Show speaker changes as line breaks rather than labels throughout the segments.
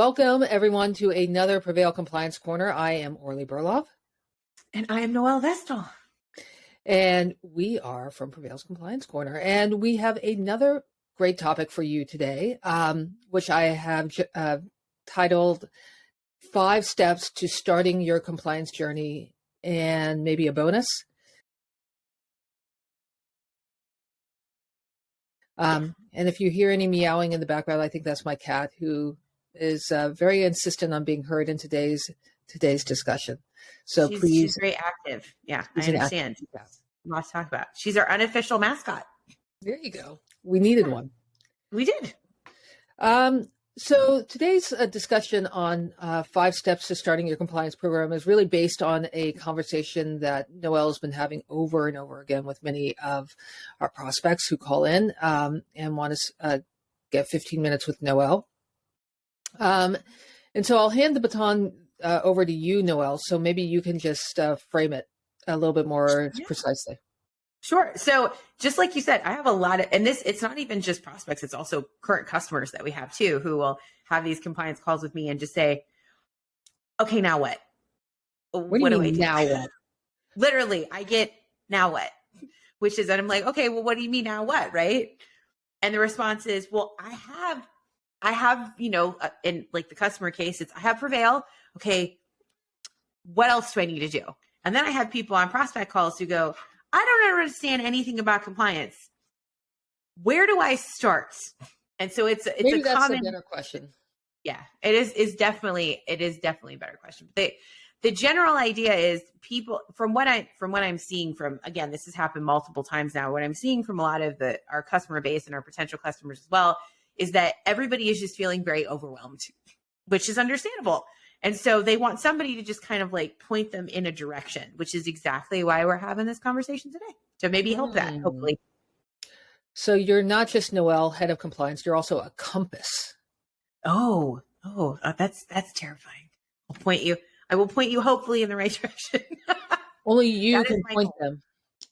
Welcome, everyone, to another Prevail Compliance Corner. I am Orly Burlov.
And I am Noel Vestal.
And we are from Prevail's Compliance Corner. And we have another great topic for you today, which I have titled 5 Steps to Starting Your Compliance Journey, and maybe a bonus. And if you hear any meowing in the background, I think that's my cat, who is very insistent on being heard in today's discussion. So
she's very active. Yeah, I understand. Lots to talk about. She's our unofficial mascot.
There you go. We needed one.
We did.
So today's discussion on 5 steps to starting your compliance program is really based on a conversation that Noel has been having over and over again with many of our prospects who call in and want to get 15 minutes with Noel. And so I'll hand the baton over to you, Noel. So maybe you can just frame it a little bit more precisely.
Sure. So just like you said, I have a lot of, and it's not even just prospects, it's also current customers that we have too, who will have these compliance calls with me and just say, okay, now what?
What do I do? Now what?
Literally, I get now what, which is that I'm like, okay, well, what do you mean now what? Right. And the response is, well, I have, in like the customer case, I have Prevail. Okay. What else do I need to do? And then I have people on prospect calls who go, I don't understand anything about compliance. Where do I start? And so it's
maybe
a
that's
common,
a better question.
Yeah, it is definitely a better question. But the general idea is people, from what I'm seeing from, again, this has happened multiple times now. What I'm seeing from a lot of our customer base and our potential customers as well is that everybody is just feeling very overwhelmed, which is understandable. And so they want somebody to just kind of like point them in a direction, which is exactly why we're having this conversation today, to maybe help that, hopefully.
So you're not just Noel, head of compliance, you're also a compass.
Oh, that's terrifying. I will point you hopefully in the right direction.
Only you can point them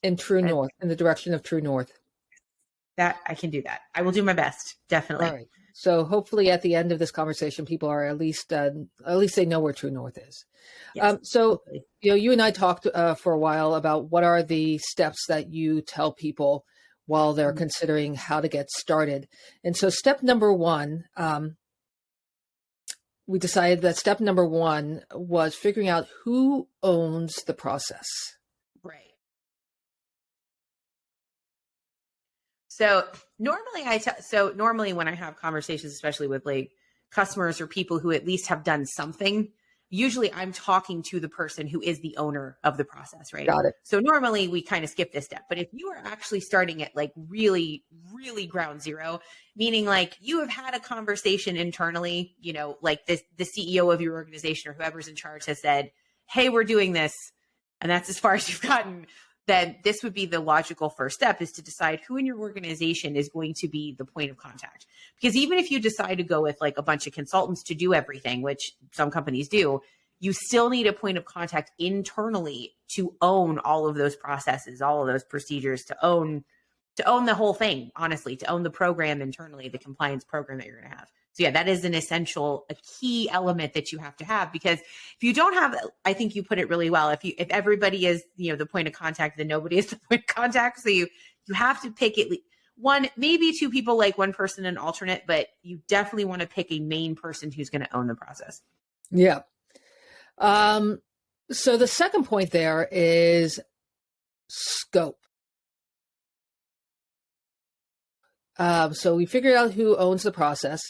in north, in the direction of true north.
That I can do that. I will do my best. Definitely.
All right. So hopefully at the end of this conversation, people are at least they know where true north is.
Yes,
hopefully. You and I talked for a while about what are the steps that you tell people while they're considering how to get started. And so step number 1, we decided that step number 1 was figuring out who owns the process.
Right. So normally when I have conversations, especially with like customers or people who at least have done something, usually I'm talking to the person who is the owner of the process, right?
Got it. So
normally we kind of skip this step, but if you are actually starting at like really, really ground zero, meaning like you have had a conversation internally, like the CEO of your organization or whoever's in charge has said, hey, we're doing this. And that's as far as you've gotten. Then this would be the logical first step, is to decide who in your organization is going to be the point of contact. Because even if you decide to go with like a bunch of consultants to do everything, which some companies do, you still need a point of contact internally to own all of those processes, all of those procedures, to own the whole thing, honestly, to own the program internally, the compliance program that you're going to have. So yeah, that is a key element that you have to have, because if you don't have, I think you put it really well. If everybody is, the point of contact, then nobody is the point of contact. So you have to pick at least one, maybe 2 people, like one person, an alternate, but you definitely want to pick a main person who's going to own the process.
Yeah. So the second point there is scope. So we figured out who owns the process.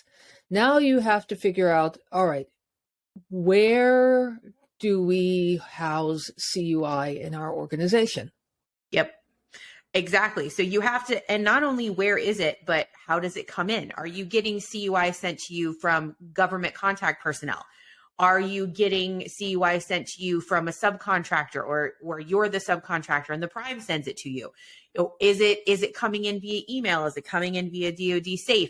Now you have to figure out, all right, where do we house CUI in our organization?
Yep, exactly. So you have to, and not only where is it, but how does it come in? Are you getting CUI sent to you from government contact personnel? Are you getting CUI sent to you from a subcontractor, or you're the subcontractor and the prime sends it to you? Is it coming in via email? Is it coming in via DoD Safe?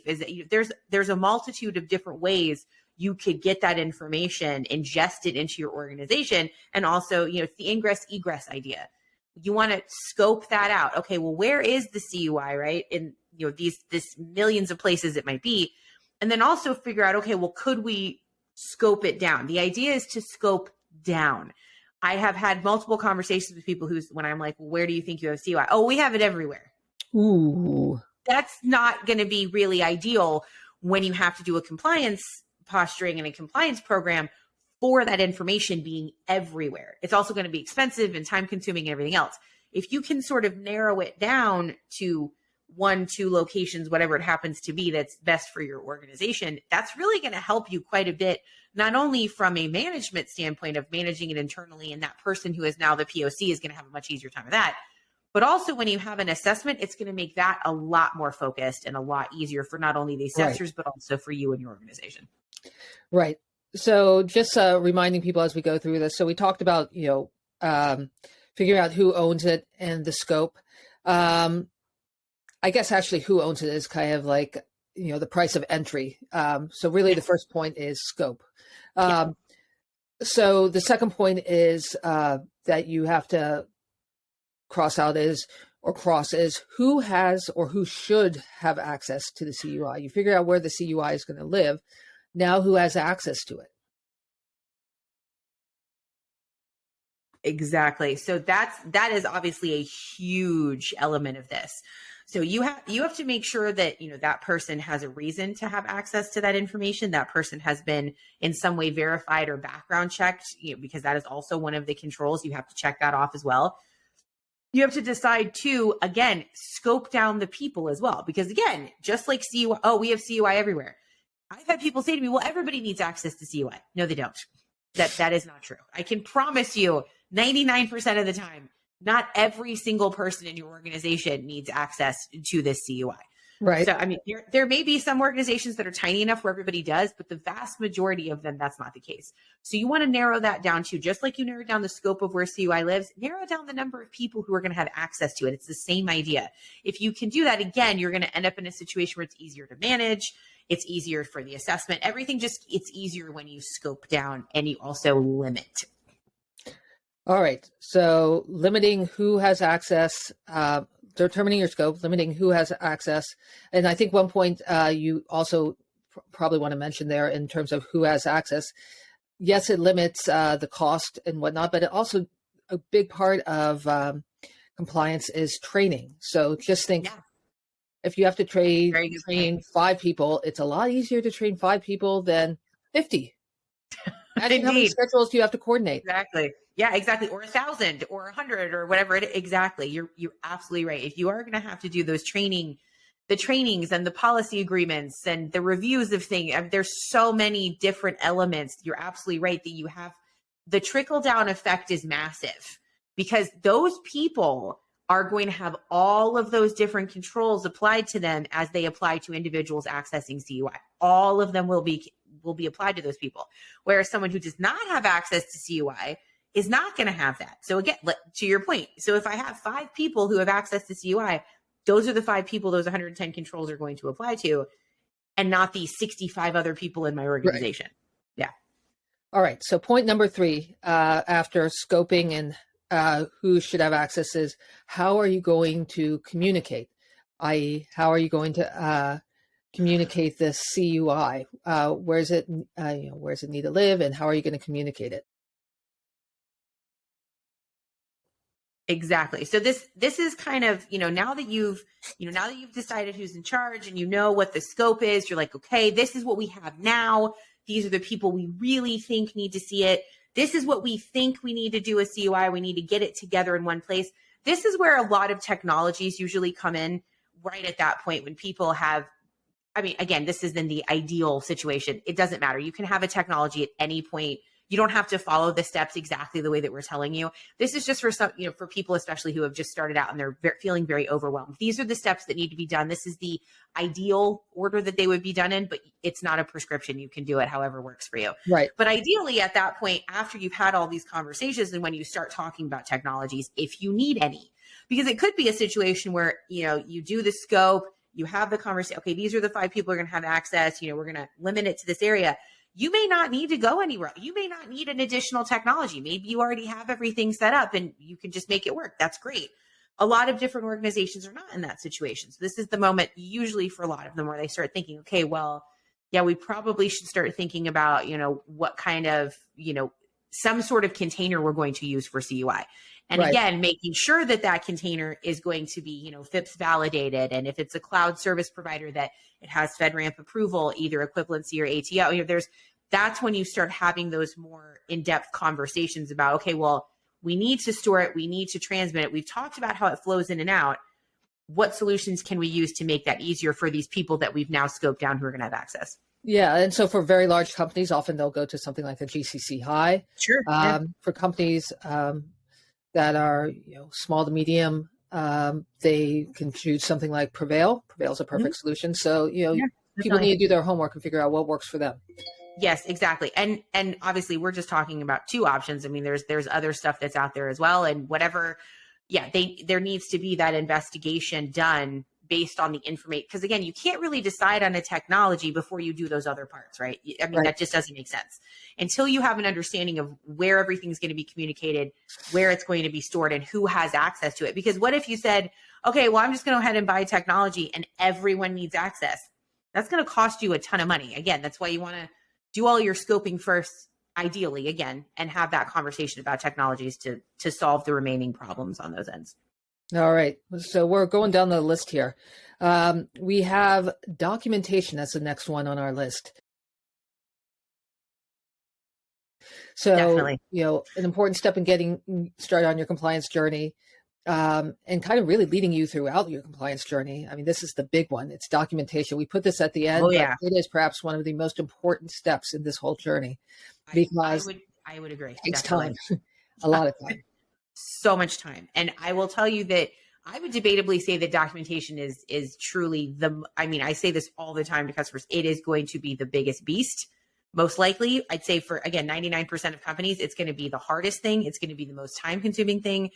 There's a multitude of different ways you could get that information ingested into your organization. And also, it's the ingress egress idea. You want to scope that out. Okay, well, where is the CUI, right? In this millions of places it might be. And then also figure out, okay, well, could we scope it down. The idea is to scope down. I have had multiple conversations with people when I'm like, well, where do you think you have CUI? Oh, we have it everywhere.
Ooh.
That's not going to be really ideal when you have to do a compliance posturing and a compliance program for that information being everywhere. It's also going to be expensive and time consuming and everything else. If you can sort of narrow it down to 1, 2 locations, whatever it happens to be, that's best for your organization, that's really going to help you quite a bit, not only from a management standpoint of managing it internally, and that person who is now the POC is going to have a much easier time of that, but also when you have an assessment, it's going to make that a lot more focused and a lot easier for not only the assessors, but also for you and your organization.
Right. So just reminding people as we go through this. So we talked about, figuring out who owns it and the scope. I guess actually who owns it is kind of like, the price of entry. So really the first point is scope. So the second point is that you have to cross is who has or who should have access to the CUI. You figure out where the CUI is going to live. Now who has access to it?
Exactly. So that is obviously a huge element of this. So you have to make sure that, that person has a reason to have access to that information. That person has been in some way verified or background checked, because that is also one of the controls. You have to check that off as well. You have to decide to, again, scope down the people as well. Because again, just like CUI, we have CUI everywhere. I've had people say to me, well, everybody needs access to CUI. No, they don't. That is not true. I can promise you 99% of the time, not every single person in your organization needs access to this CUI.
Right.
So, I mean, there may be some organizations that are tiny enough where everybody does, but the vast majority of them, that's not the case. So you want to narrow that down to, just like you narrowed down the scope of where CUI lives, narrow down the number of people who are going to have access to it. It's the same idea. If you can do that, again, you're going to end up in a situation where it's easier to manage. It's easier for the assessment. Everything it's easier when you scope down and you also limit.
All right. So limiting who has access, determining your scope, limiting who has access. And I think one point you also probably want to mention there in terms of who has access. Yes, it limits the cost and whatnot, but it also a big part of compliance is training. So just think, if you have to train 5 people, it's a lot easier to train 5 people than 50. Imagine how many schedules you have to coordinate.
Exactly. Yeah, exactly. Or 1,000 or 100 or whatever it is. Exactly. You're absolutely right. If you are going to have to do those the trainings and the policy agreements and the reviews of things, there's so many different elements. You're absolutely right that you have the trickle down effect is massive, because those people are going to have all of those different controls applied to them as they apply to individuals accessing CUI. All of them will be applied to those people. Whereas someone who does not have access to CUI is not going to have that. So again, to your point, so if I have 5 people who have access to CUI, those are the 5 people those 110 controls are going to apply to, and not the 65 other people in my organization. Right. Yeah.
All right. So point number 3, after scoping and who should have access, is how are you going to communicate? I.e., how are you going to communicate this CUI? Where does it need to live, and how are you going to communicate it?
Exactly. So this is kind of, now that you've decided who's in charge and you know what the scope is, you're like, okay, this is what we have now. These are the people we really think need to see it. This is what we think we need to do a CUI. We need to get it together in one place. This is where a lot of technologies usually come in right at that point, when people have, again, this is in the ideal situation. It doesn't matter. You can have a technology at any point. You don't have to follow the steps exactly the way that we're telling you. This is just for some, for people, especially who have just started out and they're feeling very overwhelmed. These are the steps that need to be done. This is the ideal order that they would be done in, but it's not a prescription. You can do it however works for you.
Right.
But ideally at that point, after you've had all these conversations and when you start talking about technologies, if you need any, because it could be a situation where, you do the scope, you have the conversation. Okay, these are the 5 people who are going to have access. We're going to limit it to this area. You may not need to go anywhere. You may not need an additional technology. Maybe you already have everything set up and you can just make it work. That's great. A lot of different organizations are not in that situation. So this is the moment usually for a lot of them where they start thinking, okay, well, yeah, we probably should start thinking about, what kind of, some sort of container we're going to use for CUI. And
Right.
again, making sure that that container is going to be, FIPS validated. And if it's a cloud service provider, that it has FedRAMP approval, either equivalency or ATO. That's when you start having those more in-depth conversations about, okay, well, we need to store it. We need to transmit it. We've talked about how it flows in and out. What solutions can we use to make that easier for these people that we've now scoped down who are going to have access?
Yeah. And so for very large companies, often they'll go to something like a GCC high.
Sure. Yeah.
For companies that are small to medium, they can choose something like Prevail. Prevail is a perfect solution. So people need to do their homework and figure out what works for them.
Yes, exactly. And obviously we're just talking about two options. I mean, there's other stuff that's out there as well, and whatever. Yeah, there needs to be that investigation done based on the information, because again, you can't really decide on a technology before you do those other parts, right? I mean, that just doesn't make sense until you have an understanding of where everything's going to be communicated, where it's going to be stored, and who has access to it. Because what if you said, okay, well, I'm just going to go ahead and buy technology and everyone needs access? That's going to cost you a ton of money. Again, that's why you want to do all your scoping first, ideally, again, and have that conversation about technologies to solve the remaining problems on those ends.
All right. So we're going down the list here. We have documentation. That's the next one on our list. So,
Definitely.
An important step in getting started on your compliance journey, and kind of really leading you throughout your compliance journey. I mean, this is the big one. It's documentation. We put this at the end, but it is perhaps one of the most important steps in this whole journey, because
I would agree.
It takes
Definitely.
time, a lot of time.
So much time. And I will tell you that I would debatably say that documentation is truly I say this all the time to customers, it is going to be the biggest beast. Most likely, I'd say for, again, 99% of companies, it's going to be the hardest thing. It's going to be the most time consuming thing.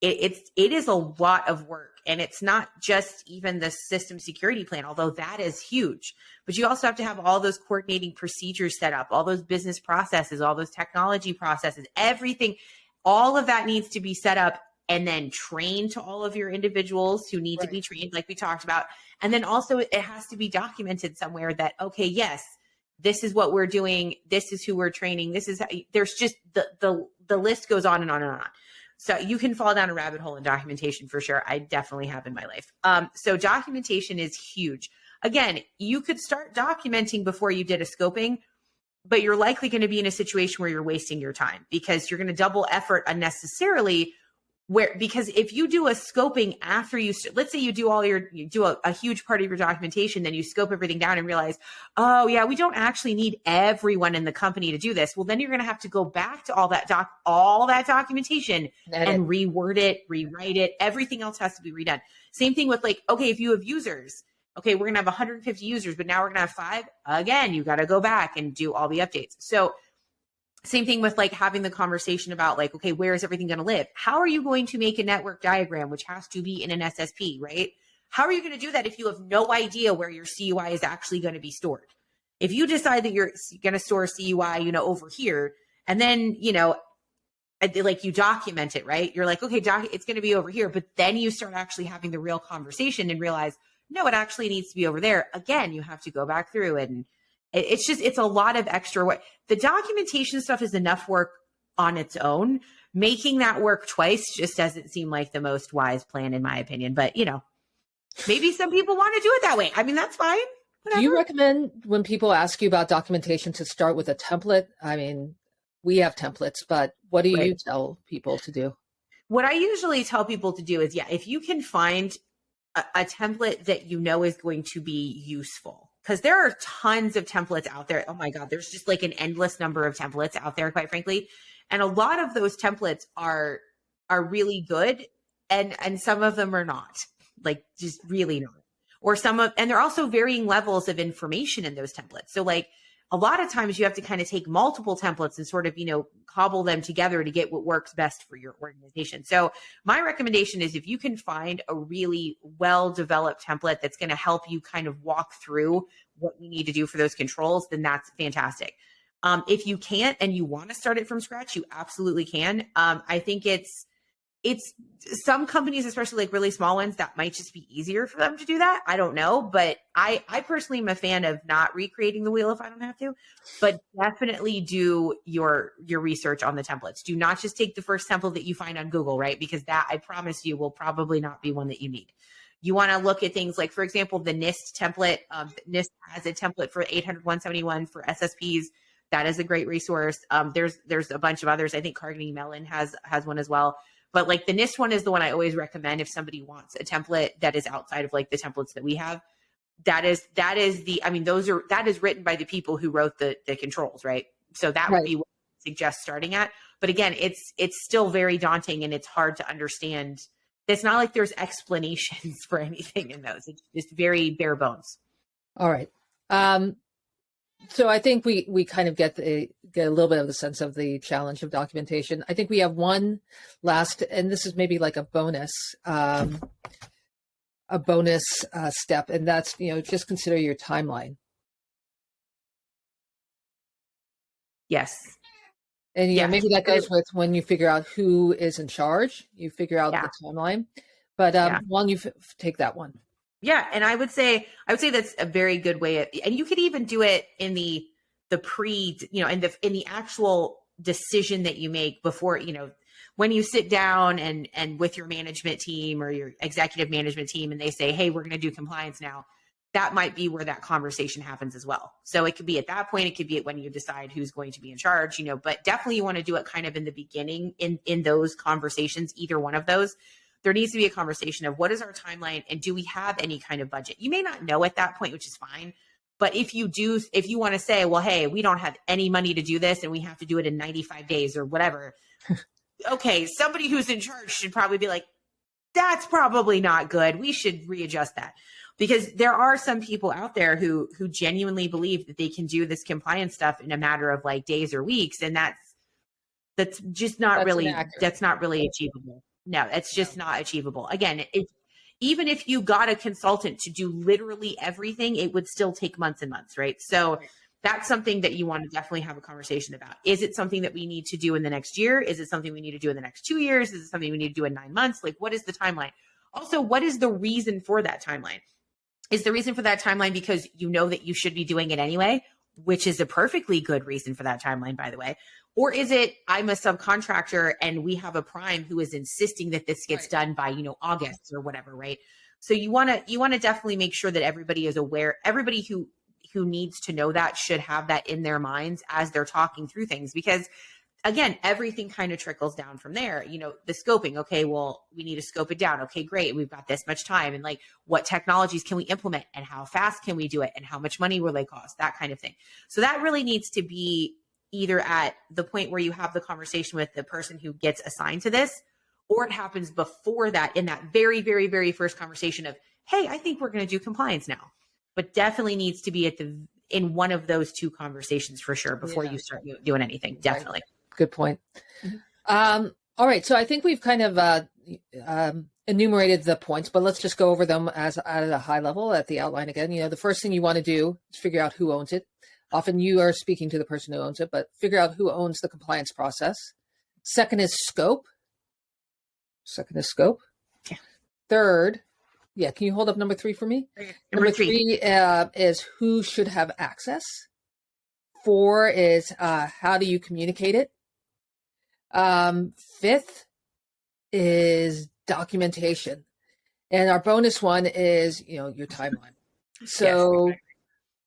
It is a lot of work, and it's not just even the system security plan, although that is huge, but you also have to have all those coordinating procedures set up, all those business processes, all those technology processes, everything. All of that needs to be set up and then trained to all of your individuals who need to be trained, like we talked about. And then also it has to be documented somewhere that, okay, yes, this is what we're doing. This is who we're training. This is, there's just the list goes on and on and on. So you can fall down a rabbit hole in documentation for sure. I definitely have in my life. So documentation is huge. Again, you could start documenting before you did a scoping, but you're likely going to be in a situation where you're wasting your time because you're going to double effort unnecessarily. Because if you do a scoping after let's say you do a huge part of your documentation, then you scope everything down and realize, oh yeah, we don't actually need everyone in the company to do this. Well, then you're going to have to go back to all that documentation and reword it, rewrite it. Everything else has to be redone. Same thing with okay, if you have users, okay, we're going to have 150 users, but now we're going to have 5. Again, you got to go back and do all the updates. So same thing with having the conversation about okay, where is everything going to live? How are you going to make a network diagram, which has to be in an SSP, right? How are you going to do that if you have no idea where your CUI is actually going to be stored? If you decide that you're going to store CUI, over here, and then, you document it, right? You're like, okay, it's going to be over here. But then you start actually having the real conversation and realize, no, it actually needs to be over there. Again, you have to go back through and it's a lot of extra work. The documentation stuff is enough work on its own. Making that work twice just doesn't seem like the most wise plan, in my opinion. But, maybe some people want to do it that way. I mean, that's fine. Whatever.
Do you recommend when people ask you about documentation to start with a template? I mean, we have templates, but what do you tell people to do?
What I usually tell people to do is, if you can find a template that is going to be useful. Because there are tons of templates out there. Oh my God, there's just an endless number of templates out there, quite frankly. And a lot of those templates are really good. And some of them are not, just really not. Or and there are also varying levels of information in those templates. So a lot of times you have to kind of take multiple templates and sort of, cobble them together to get what works best for your organization. So my recommendation is if you can find a really well-developed template that's going to help you kind of walk through what you need to do for those controls, then that's fantastic. If you can't and you want to start it from scratch, you absolutely can. I think it's it's some companies, especially like really small ones, that might just be easier for them to do that. I don't know, but I personally am a fan of not recreating the wheel if I don't have to, but definitely do your research on the templates. Do not just take the first template that you find on Google, right? Because that, I promise you, will probably not be one that you need. You want to look at things like, for example, the NIST template. NIST has a template for 800-171 for SSPs. That is a great resource. There's a bunch of others. I think Carnegie Mellon has one as well. But like the NIST one is the one I always recommend if somebody wants a template that is outside of like the templates that we have. That is that is written by the people who wrote the controls, right? So that would be what I suggest starting at. But again, it's still very daunting and it's hard to understand. It's not like there's explanations for anything in those. It's just very bare bones.
All right. So I think we kind of get a little bit of the sense of the challenge of documentation. I think we have one last, and this is maybe like a bonus step, and that's, just consider your timeline.
Yes.
And maybe that goes with when you figure out who is in charge, you figure out the timeline. But why don't you take that one?
Yeah, and I would say that's a very good way and you could even do it in the pre, in the actual decision that you make before, when you sit down and with your management team or your executive management team and they say, hey, we're going to do compliance now. That might be where that conversation happens as well. So it could be at that point, it could be at when you decide who's going to be in charge, but definitely you want to do it kind of in the beginning in those conversations, either one of those. There needs to be a conversation of what is our timeline and do we have any kind of budget? You may not know at that point, which is fine. But if you want to say, well, hey, we don't have any money to do this and we have to do it in 95 days or whatever. Okay, somebody who's in charge should probably be like, that's probably not good. We should readjust that. Because there are some people out there who genuinely believe that they can do this compliance stuff in a matter of like days or weeks. And that's just not that's not really achievable. No, it's just not achievable. Again, even if you got a consultant to do literally everything, it would still take months and months, right? So that's something that you want to definitely have a conversation about. Is it something that we need to do in the next year? Is it something we need to do in the next 2 years? Is it something we need to do in 9 months? Like, what is the timeline? Also, what is the reason for that timeline? Is the reason for that timeline because you know that you should be doing it anyway, which is a perfectly good reason for that timeline, by the way? Or is it, I'm a subcontractor and we have a prime who is insisting that this gets done by, August or whatever, right? So you want to definitely make sure that everybody is aware. Everybody who needs to know that should have that in their minds as they're talking through things, because again, everything kind of trickles down from there. The scoping. Okay, well, we need to scope it down. Okay, great. We've got this much time. And like, what technologies can we implement and how fast can we do it and how much money will they cost? That kind of thing. So that really needs to be either at the point where you have the conversation with the person who gets assigned to this, or it happens before that in that very, very, very first conversation of, hey, I think we're going to do compliance now. But definitely needs to be in one of those two conversations for sure before you start doing anything. Definitely.
Right. Good point. Mm-hmm. All right. So I think we've kind of enumerated the points, but let's just go over them at a high level at the outline again. The first thing you want to do is figure out who owns it. Often you are speaking to the person who owns it, but figure out who owns the compliance process. Second is scope.
Yeah.
Third, can you hold up number 3 for me? Number three is who should have access. 4 is how do you communicate it? 5th is documentation. And our bonus one is, your timeline. So yes.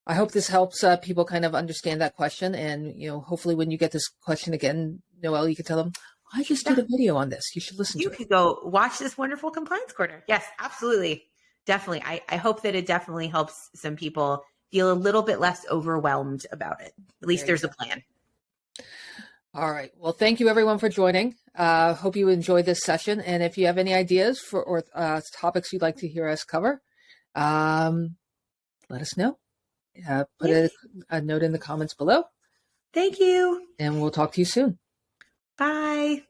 I hope this helps people kind of understand that question. And, hopefully when you get this question again, Noel, you can tell them, I just did a video on this. You should listen to it. You could
go watch this wonderful compliance corner. Yes, absolutely. Definitely. I hope that it definitely helps some people feel a little bit less overwhelmed about it. At least there's a plan.
All right. Well, thank you everyone for joining. Hope you enjoyed this session. And if you have any ideas or topics you'd like to hear us cover, let us know. Put a note in the comments below.
Thank you.
And we'll talk to you soon.
Bye.